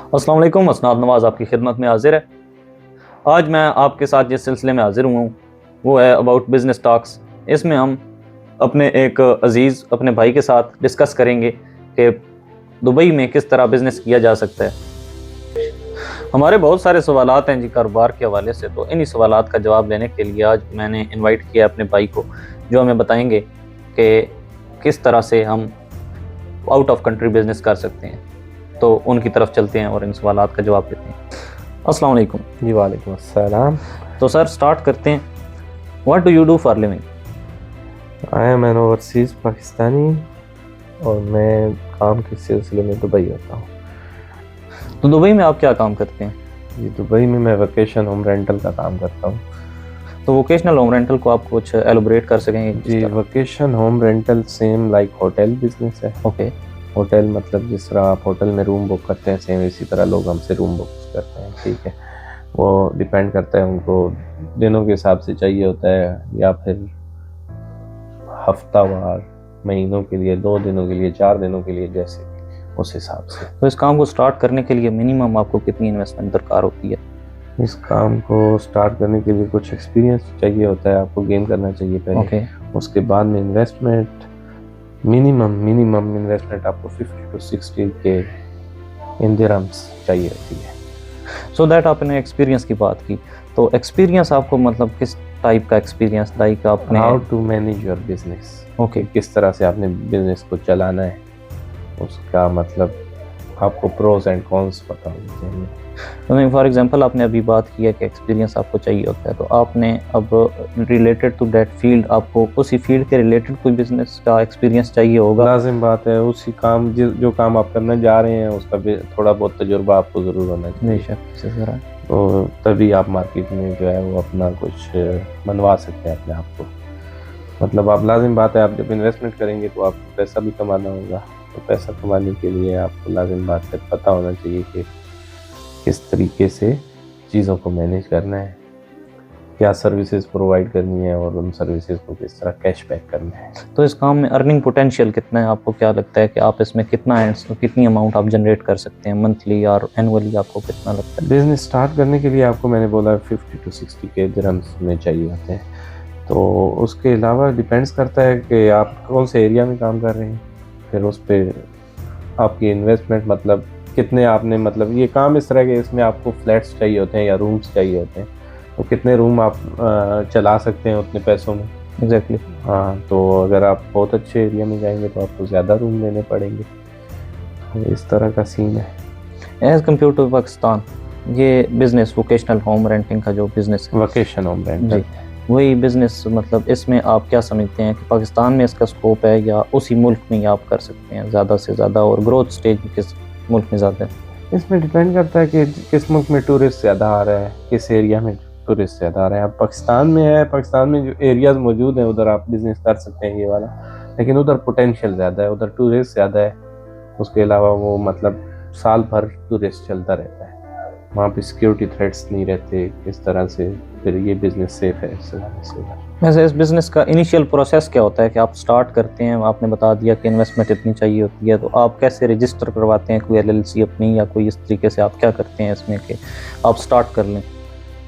अस्सलाम वालेकुम। असनाद नवाज़ आपकी खिदमत में हाजिर है। आज मैं आपके साथ जिस सिलसिले में हाजिर हुआ हूँ वो है अबाउट बिज़नेस टॉक्स। इसमें हम अपने एक अजीज़ अपने भाई के साथ डिस्कस करेंगे कि दुबई में किस तरह बिज़नेस किया जा सकता है। हमारे बहुत सारे सवालात हैं जी कारोबार के हवाले से, तो इन्हीं सवालात का जवाब देने के लिए आज मैंने इनवाइट किया अपने भाई को, जो हमें बताएंगे कि किस तरह से हम आउट ऑफ कंट्री बिज़नेस कर सकते हैं। तो उनकी तरफ चलते हैं और इन सवालात का जवाब देते हैं। अस्सलाम वालेकुम। जी वालेकुम अस्सलाम। तो सर स्टार्ट करते हैं। What do you do for living? I am N overseas Pakistani और मैं काम के सिलसिले में दुबई होता हूँ। तो दुबई में आप क्या काम करते हैं? जी दुबई में मैं वेकेशन होम रेंटल का काम करता हूँ। तो वोकेशनल होम रेंटल को आप कुछ एलोबरेट कर सकेंगे? जी vacation home rental same like hotel business है। ओके। होटल मतलब जिस तरह आप होटल में रूम बुक करते हैं सेम इसी तरह लोग हमसे रूम बुक करते हैं। ठीक है, वो डिपेंड करता है उनको दिनों के हिसाब से चाहिए होता है या फिर हफ्तावार, महीनों के लिए, 2 दिनों के लिए, 4 दिनों के लिए, जैसे उस हिसाब से। तो इस काम को स्टार्ट करने के लिए मिनिमम आपको कितनी इन्वेस्टमेंट दरकार होती है? इस काम को स्टार्ट करने के लिए कुछ एक्सपीरियंस चाहिए होता है, आपको गेन करना चाहिए पहले। ओके। उसके बाद में इन्वेस्टमेंट मिनिमम इन्वेस्टमेंट आपको 50 to 60 के इन दिरहम्स चाहिए होती है। सो दैट आपने एक्सपीरियंस की बात की, तो एक्सपीरियंस आपको मतलब किस टाइप का एक्सपीरियंस, लाइक आपने how to manage your business. Okay. किस तरह से आपने बिजनेस को चलाना है, उसका मतलब आपको प्रोज एंड कॉन्स पता होने चाहिए। तो फॉर एग्जांपल आपने अभी बात की है कि एक्सपीरियंस आपको चाहिए होता है, तो आपने अब रिलेटेड टू दैट फील्ड आपको उसी फील्ड के रिलेटेड कोई बिजनेस का एक्सपीरियंस चाहिए होगा। लाजिम बात है, उसी काम जो काम आप करने जा रहे हैं उसका भी थोड़ा बहुत तजुर्बा आपको ज़रूर होना चाहिए। बेशक। तो तभी आप मार्केट में जो है वो अपना कुछ मनवा सकते हैं अपने आप को। मतलब आप लाजिम बात है, आप जब इन्वेस्टमेंट करेंगे तो आपको पैसा भी कमाना होगा। तो पैसा कमाने के लिए आपको लाजिम बात है पता होना चाहिए कि किस तरीके से चीज़ों को मैनेज करना है, क्या सर्विसेज प्रोवाइड करनी है और उन सर्विसेज को किस तरह कैशबैक करना है। तो इस काम में अर्निंग पोटेंशियल कितना है? आपको क्या लगता है कि आप इसमें कितनी अमाउंट आप जनरेट कर सकते हैं मंथली और एनुअली? आपको कितना लगता है? बिजनेस स्टार्ट करने के लिए आपको मैंने बोला 50 to 60 के दिरहम्स में चाहिए होते हैं। तो उसके अलावा डिपेंड्स करता है कि आप कौन से एरिया में काम कर रहे हैं, फिर उस पर आपकी इन्वेस्टमेंट मतलब कितने आपने, मतलब ये काम इस तरह के इसमें आपको फ्लैट्स चाहिए होते हैं या रूम्स चाहिए होते हैं, तो कितने रूम आप चला सकते हैं उतने पैसों में। एग्जैक्टली। हाँ, तो अगर आप बहुत अच्छे एरिया में जाएंगे तो आपको ज़्यादा रूम लेने पड़ेंगे। तो इस तरह का सीन है। एज कम्पेयर टू पाकिस्तान, ये बिजनेस वोकेशनल होम रेंटिंग का जो बिजनेस है, वेकेशन होम रेंटल, वही बिजनेस, मतलब इसमें आप क्या समझते हैं कि पाकिस्तान में इसका स्कोप है या उसी मुल्क में ही आप कर सकते हैं ज़्यादा से ज़्यादा, और ग्रोथ स्टेज में किस मुल्क में ज़्यादा है? इसमें डिपेंड करता है कि किस मुल्क में टूरिस्ट ज़्यादा आ रहा है, किस एरिया में टूरिस्ट ज़्यादा आ रहे हैं। अब पाकिस्तान में है, पाकिस्तान में जो एरियाज़ मौजूद हैं उधर आप बिज़नेस कर सकते हैं ये वाला, लेकिन उधर पोटेंशियल ज़्यादा है, उधर टूरिस्ट ज़्यादा है। उसके अलावा वो मतलब साल भर टूरिस्ट चलता रहता है, वहाँ पे सिक्योरिटी थ्रेट्स नहीं रहते इस तरह से, फिर ये बिज़नेस सेफ है इस वजह से। वैसे इस बिज़नेस का इनिशियल प्रोसेस क्या होता है कि आप स्टार्ट करते हैं? आपने बता दिया कि इन्वेस्टमेंट इतनी चाहिए होती है, तो आप कैसे रजिस्टर करवाते हैं कोई LLC अपनी, या कोई इस तरीके से आप क्या करते हैं इसमें कि आप स्टार्ट कर लें?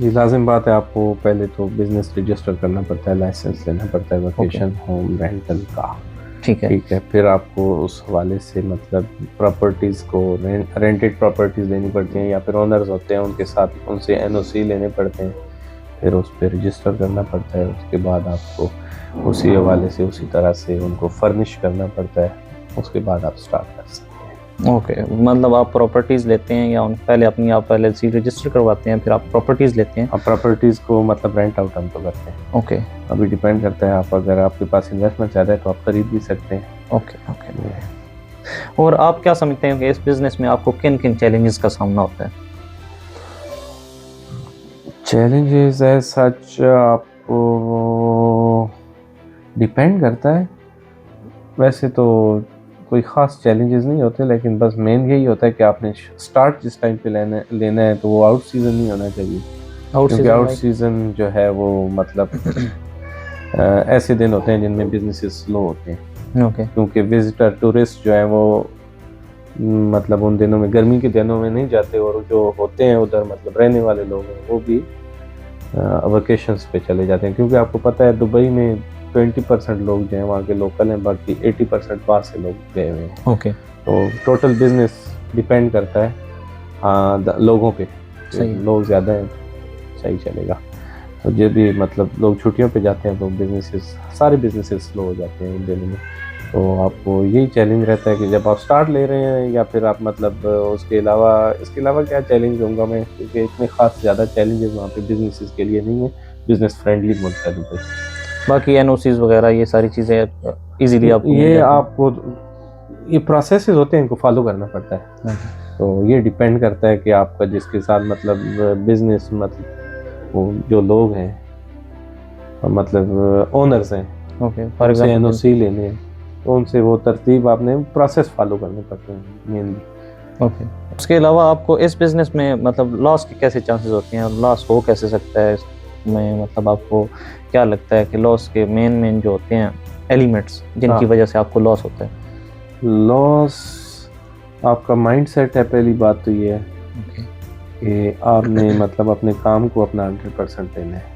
जी लाजिम बात है, आपको पहले तो बिज़नेस रजिस्टर करना पड़ता है, लाइसेंस लेना पड़ता है वेकेशन होम रेंटल का। ठीक है। फिर आपको उस हवाले से मतलब प्रॉपर्टीज़ को रेंटेड प्रॉपर्टीज़ लेनी पड़ती हैं, या फिर ओनर्स होते हैं उनके साथ उनसे NOC लेने पड़ते हैं, फिर उस पर रजिस्टर करना पड़ता है। उसके बाद आपको उसी हवाले से उसी तरह से उनको फर्निश करना पड़ता है, उसके बाद आप स्टार्ट कर सकते हैं। ओके, मतलब आप प्रॉपर्टीज़ लेते हैं या पहले अपनी आप LLC रजिस्टर करवाते हैं, फिर आप प्रॉपर्टीज़ लेते हैं? आप प्रॉपर्टीज़ को मतलब रेंट आउट हम तो करते हैं। ओके। अभी डिपेंड करता है, आप अगर आपके पास इन्वेस्टमेंट ज़्यादा है तो आप खरीद भी सकते हैं। ओके। और आप क्या समझते हैं कि इस बिज़नेस में आपको किन किन चैलेंजेस का सामना होता है? चैलेंजेस है सच, आपको डिपेंड करता है। वैसे तो कोई ख़ास चैलेंजेस नहीं होते, लेकिन बस मेन यही होता है कि आपने स्टार्ट जिस टाइम पे लेना है तो वो आउट सीज़न नहीं होना चाहिए, क्योंकि आउट सीज़न जो है वो मतलब ऐसे दिन होते हैं जिनमें बिजनेसेस स्लो होते हैं। ओके। क्योंकि विजिटर टूरिस्ट जो है वो मतलब उन दिनों में, गर्मी के दिनों में नहीं जाते, और जो होते हैं उधर मतलब रहने वाले लोग हैं वो भी वेकेशंस पे चले जाते हैं, क्योंकि आपको पता है दुबई में 20% लोग जो हैं वहाँ के लोकल हैं, बाकी 80% बाहर से लोग गए हुए हैं। ओके, तो टोटल बिजनेस डिपेंड करता है लोगों पे। सही। लोग ज़्यादा हैं सही चलेगा। तो जब भी मतलब लोग छुट्टियों पे जाते हैं तो बिजनेसेस, सारे बिजनेसेस स्लो हो जाते हैं उन दिनों में। तो आपको यही चैलेंज रहता है कि जब आप स्टार्ट ले रहे हैं, या फिर आप मतलब उसके अलावा क्या चैलेंज दूंगा मैं, क्योंकि इतने खास ज़्यादा चैलेंजेस वहाँ पे बिजनेसेस के लिए नहीं है। बिजनेस फ्रेंडली मुल्क है दुबई। बाकी एनओसीज वगैरह ये सारी चीज़ें इजीली आपको मिल ये जाती हैं। आपको ये प्रोसेसेस होते हैं, इनको फॉलो करना पड़ता है। तो ये डिपेंड करता है कि आपका जिसके साथ मतलब बिजनेस, मतलब वो जो लोग हैं मतलब ओनर्स हैं, ओके, फॉर उनसे एग्जांपल एनओसी लेने हैं, तो उनसे वो तरतीब आपने प्रोसेस फॉलो करने पड़ते हैं मेनली। ओके। उसके अलावा आपको इस बिज़नेस में मतलब लॉस के कैसे चांसेस होते हैं, और लॉस हो कैसे सकता है इसमें, मतलब आपको क्या लगता है कि लॉस के मेन जो होते हैं एलिमेंट्स जिनकी हाँ। वजह से आपको लॉस होता है? लॉस आपका माइंड सेट है। पहली बात तो ये है ओके, कि आपने मतलब अपने काम को अपना 100% देना है।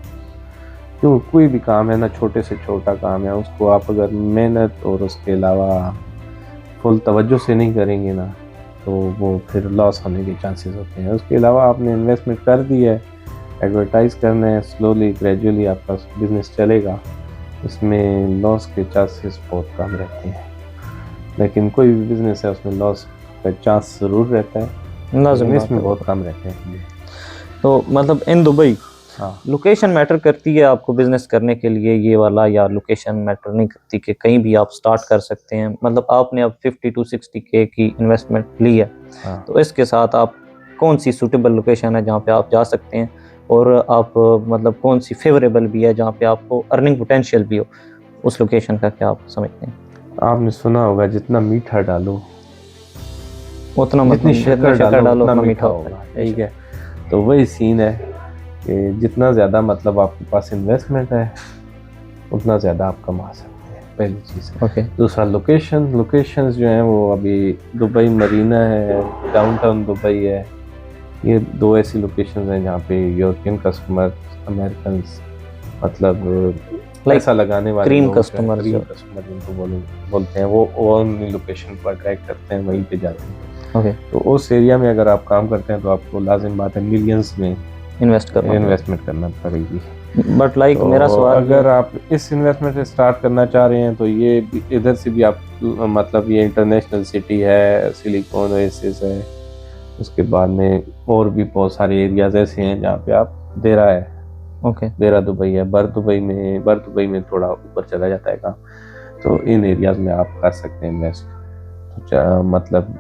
क्यों, कोई भी काम है ना, छोटे से छोटा काम है, उसको आप अगर मेहनत और उसके अलावा फुल तवज्जो से नहीं करेंगे ना, तो वो फिर लॉस होने के चांसेस होते हैं। उसके अलावा आपने इन्वेस्टमेंट कर दी है, एडवर्टाइज करना है, स्लोली ग्रेजुअली आपका बिजनेस चलेगा, इसमें लॉस के चांसेस बहुत कम रहते हैं। लेकिन कोई भी बिजनेस है उसमें लॉस का चांस ज़रूर रहता है, लाज़िम बात इसमें है। बहुत कम रहते हैं। तो मतलब इन दुबई हाँ, लोकेशन मैटर करती है आपको बिजनेस करने के लिए ये वाला, या लोकेशन मैटर नहीं करती कि कहीं भी आप स्टार्ट कर सकते हैं? मतलब आपने अब 50 to 60K की इन्वेस्टमेंट ली है, हाँ। तो इसके साथ आप कौन सी सूटेबल लोकेशन है जहाँ पे आप जा सकते हैं, और आप मतलब कौन सी फेवरेबल भी है जहाँ पे आपको अर्निंग पोटेंशियल भी हो, उस लोकेशन का क्या आप समझते हैं? आपने सुना होगा जितना मीठा डालो, उतना जितनी मतलब शक्कर डालो उतना उतना मीठा होता होगा। है। ठीक है, तो वही सीन है कि जितना ज़्यादा मतलब आपके पास इन्वेस्टमेंट है उतना ज़्यादा आप कमा सकते हैं, पहली चीज़। ओके, दूसरा लोकेशंस जो हैं वो अभी दुबई मरीना है, डाउनटाउन दुबई है, ये दो ऐसी लोकेशंस हैं जहाँ पे यूरोपियन कस्टमर, अमेरिकन मतलब पैसा लगाने वाले क्रीम लोग जो हैं, कस्टमर क्रीम जो। कस्टमर जिनको बोलते हैं, वो उन लोकेशन को अट्रैक्ट करते हैं, वहीं पे जाते हैं। ओके, तो उस एरिया में अगर आप काम करते हैं तो आपको लाजिम बात है मिलियंस में इन्वेस्टमेंट करना पड़ेगी। बट लाइक तो मेरा सवाल अगर आप इस इन्वेस्टमेंट से स्टार्ट करना चाह रहे हैं तो ये इधर से भी आप मतलब ये इंटरनेशनल सिटी है, सिलिकॉन ओएसिस है, उसके बाद में और भी बहुत सारे एरियाज ऐसे हैं जहाँ पे आप देरा है, ओके, देरा दुबई है, बर दुबई में थोड़ा ऊपर चला जाता है काम। तो इन एरियाज में आप कर सकते हैं इन्वेस्ट, तो मतलब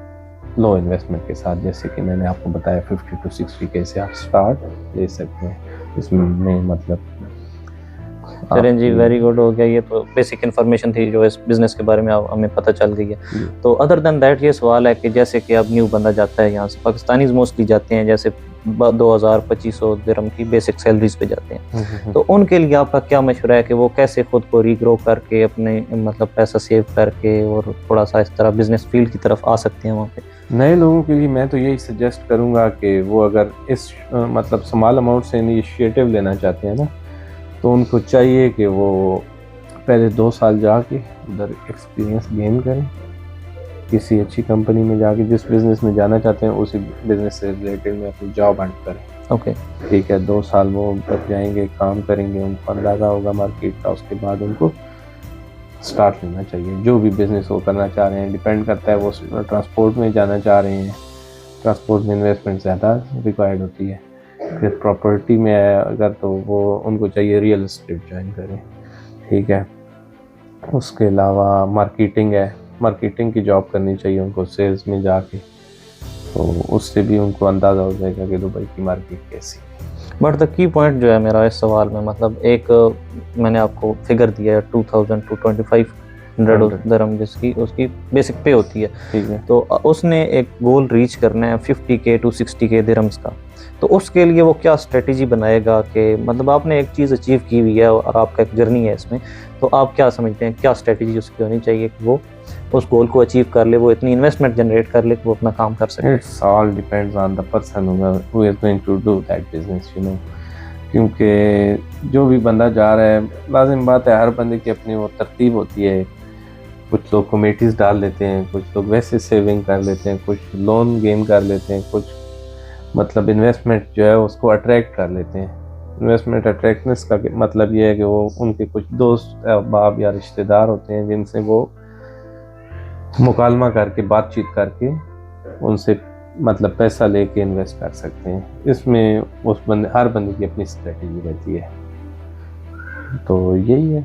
लो इन्वेस्टमेंट के साथ, जैसे कि मैंने आपको बताया 50 to 60K से आप स्टार्ट ले सकते हैं। इसमें मतलब चलें जी, वेरी गुड हो गया। ये तो बेसिक इन्फॉर्मेशन थी जो इस बिज़नेस के बारे में हमें पता चल गई है। तो अदर देन दैट ये सवाल है कि जैसे कि अब न्यू बंदा जाता है यहाँ से, पाकिस्तानीज़ मोस्टली जाते हैं, जैसे 2000-2500 दिरहम की बेसिक सैलरीज पे जाते हैं, तो उनके लिए आपका क्या मशवरा है कि वो कैसे खुद को रीग्रो करके अपने मतलब पैसा सेव करके और थोड़ा सा इस तरह बिजनेस फील्ड की तरफ आ सकते हैं वहाँ पे? नए लोगों के लिए मैं तो यही सजेस्ट करूँगा कि वो अगर इस मतलब स्मॉल अमाउंट से इनिशिएटिव लेना चाहते हैं ना, तो उनको चाहिए कि वो पहले 2 साल जाके उधर एक्सपीरियंस गेन करें, किसी अच्छी कंपनी में जाके जिस बिज़नेस में जाना चाहते हैं उसी बिज़नेस से रिलेटेड में अपनी जॉब हंट करें। ओके, ठीक है, 2 साल वो तक जाएंगे, काम करेंगे, उनको अंदाज़ा होगा मार्केट का, उसके बाद उनको स्टार्ट लेना चाहिए जो भी बिज़नेस वो करना चाह रहे हैं। डिपेंड करता है वो ट्रांसपोर्ट में जाना चाह रहे हैं, ट्रांसपोर्ट में इन्वेस्टमेंट ज़्यादा रिक्वायर्ड होती है। फिर प्रॉपर्टी में है अगर, तो वो उनको चाहिए रियल एस्टेट ज्वाइन करें। ठीक है, उसके अलावा मार्केटिंग है, मार्केटिंग की जॉब करनी चाहिए उनको, सेल्स में जाके, तो उससे भी उनको अंदाज़ा हो जाएगा कि दुबई की मार्केट कैसी है। बट द की पॉइंट जो है मेरा इस सवाल में, मतलब एक मैंने आपको फिगर दिया है 2000 to 25 100 दरहम जिसकी उसकी बेसिक पे होती है। ठीक है। तो उसने एक गोल रीच करना है 50K to 60K दिरहम्स का, तो उसके लिए वो क्या स्ट्रेटजी बनाएगा कि मतलब आपने एक चीज़ अचीव की हुई है और आपका एक जर्नी है इसमें, तो आप क्या समझते हैं क्या स्ट्रेटजी उसकी होनी चाहिए कि वो उस गोल को अचीव कर ले, वो इतनी इन्वेस्टमेंट जनरेट कर ले कि वो अपना काम कर सके? It's all depends on the person who is going to do that business, you know. क्योंकि जो भी बंदा जा रहा है, लाजिम बात है हर बंदे की अपनी वो तरतीब होती है। कुछ लोग कमेटीज़ डाल लेते हैं, कुछ लोग वैसे सेविंग कर लेते हैं, कुछ लोन गेन कर लेते हैं, कुछ मतलब इन्वेस्टमेंट जो है उसको अट्रैक्ट कर लेते हैं। इन्वेस्टमेंट अट्रैक्टनेस का मतलब ये है कि वो उनके कुछ दोस्त अहबाब या रिश्तेदार होते हैं जिनसे वो मुकालमा करके बातचीत करके उनसे मतलब पैसा लेके इन्वेस्ट कर सकते हैं। इसमें उस बंदे हर बंदे की अपनी स्ट्रेटजी रहती है, तो यही है।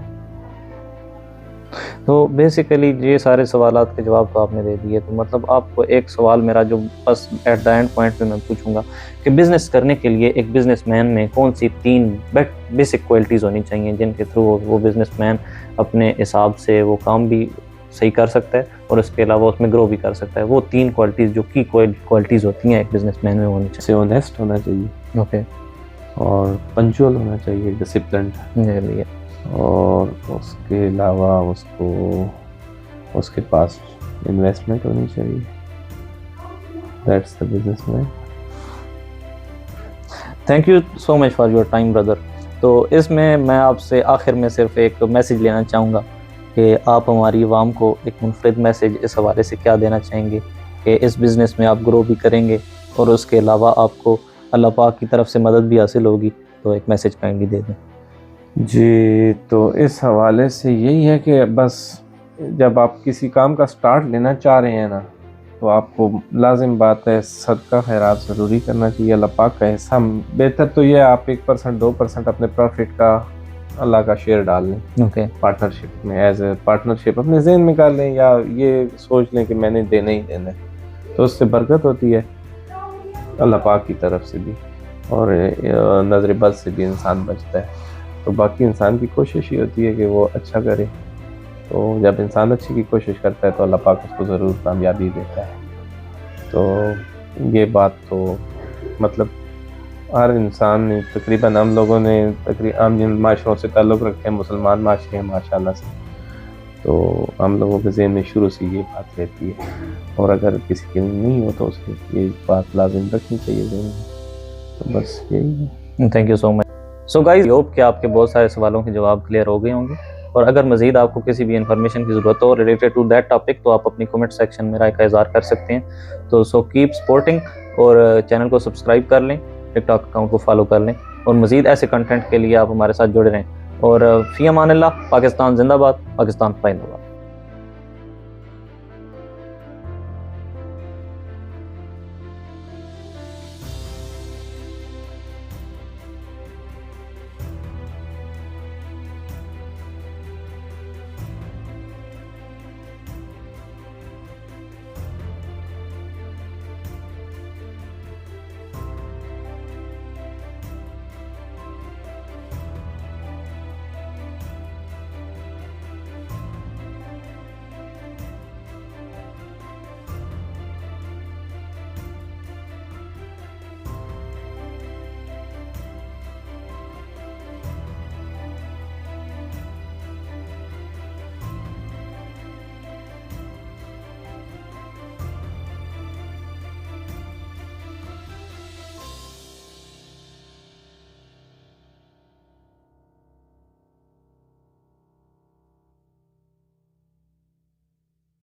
तो बेसिकली ये सारे सवालात के जवाब तो आपने दे दिए, तो मतलब आपको एक सवाल मेरा जो बस एट द एंड पॉइंट पे मैं पूछूंगा कि बिज़नेस करने के लिए एक बिज़नेसमैन में कौन सी 3 बेसिक क्वालिटीज़ होनी चाहिए जिनके थ्रू वो बिज़नेसमैन अपने हिसाब से वो काम भी सही कर सकता है और उसके अलावा उसमें ग्रो भी कर सकता है? वो 3 क्वालिटीज़ जो की क्वालिटीज़ होती हैं एक बिज़नेसमैन में होनी से ऑनेस्ट होना चाहिए, ओके, और पंचुअल होना चाहिए, डिसिप्लिन, चाहिए, और उसके अलावा उसके पास इन्वेस्टमेंट होनी चाहिए। That's the businessman. Thank you so much for your time brother. तो इसमें मैं आपसे आखिर में सिर्फ एक मैसेज लेना चाहूँगा कि आप हमारी आवाम को एक मुनफरिद मैसेज इस हवाले से क्या देना चाहेंगे कि इस बिज़नेस में आप ग्रो भी करेंगे और उसके अलावा आपको अल्लाह पाक की तरफ से मदद भी हासिल होगी, तो एक मैसेज काइंडली दे दें। जी, तो इस हवाले से यही है कि बस जब आप किसी काम का स्टार्ट लेना चाह रहे हैं ना, तो आपको लाजिम बात है सदका खैरात ज़रूरी करना चाहिए। अल्लाह पाक का हिस्सा बेहतर तो ये आप 1% 2% अपने प्रॉफिट का अल्लाह का शेयर डाल लें, ओके, पार्टनरशिप में, एज ए पार्टनरशिप अपने जहन में कर लें, या ये सोच लें कि मैंने देना ही देना है, तो उससे बरकत होती है अल्लाह पाक की तरफ से भी, और नज़र बद से भी इंसान बचता है। तो बाकी इंसान की कोशिश ही होती है कि वो अच्छा करे, तो जब इंसान अच्छी की कोशिश करता है तो अल्लाह पाक उसको ज़रूर कामयाबी देता है। तो ये बात तो मतलब हर इंसान ने तकरीबन, हम लोगों ने तकरीबन आम जिन माशरों से ताल्लुक़ रखते हैं, मुसलमान माशरे हैं माशाल्लाह से, तो हम लोगों के ज़हन में शुरू से ये बात रहती है, और अगर किसी के नहीं हो तो उसकी ये बात लाजिम रखनी चाहिए ज़हन में। तो बस यही है। Thank you so much. So guys, hope कि आपके बहुत सारे सवालों के जवाब क्लियर हो गए होंगे, और अगर मज़ीद आपको किसी भी इन्फॉर्मेशन की ज़रूरत हो रिलेटेड टू दैट टॉपिक तो आप अपनी कमेंट सेक्शन में राय का इज़हार कर सकते हैं। तो सो कीप सपोर्टिंग, और चैनल को सब्सक्राइब कर लें, टिकटॉक अकाउंट को फॉलो कर लें, और मज़ीद ऐसे कंटेंट के लिए आप हमारे साथ जुड़े रहें। और फ़ी अमान अल्लाह, पाकिस्तान जिंदाबाद, पाकिस्तान जिंदाबाद।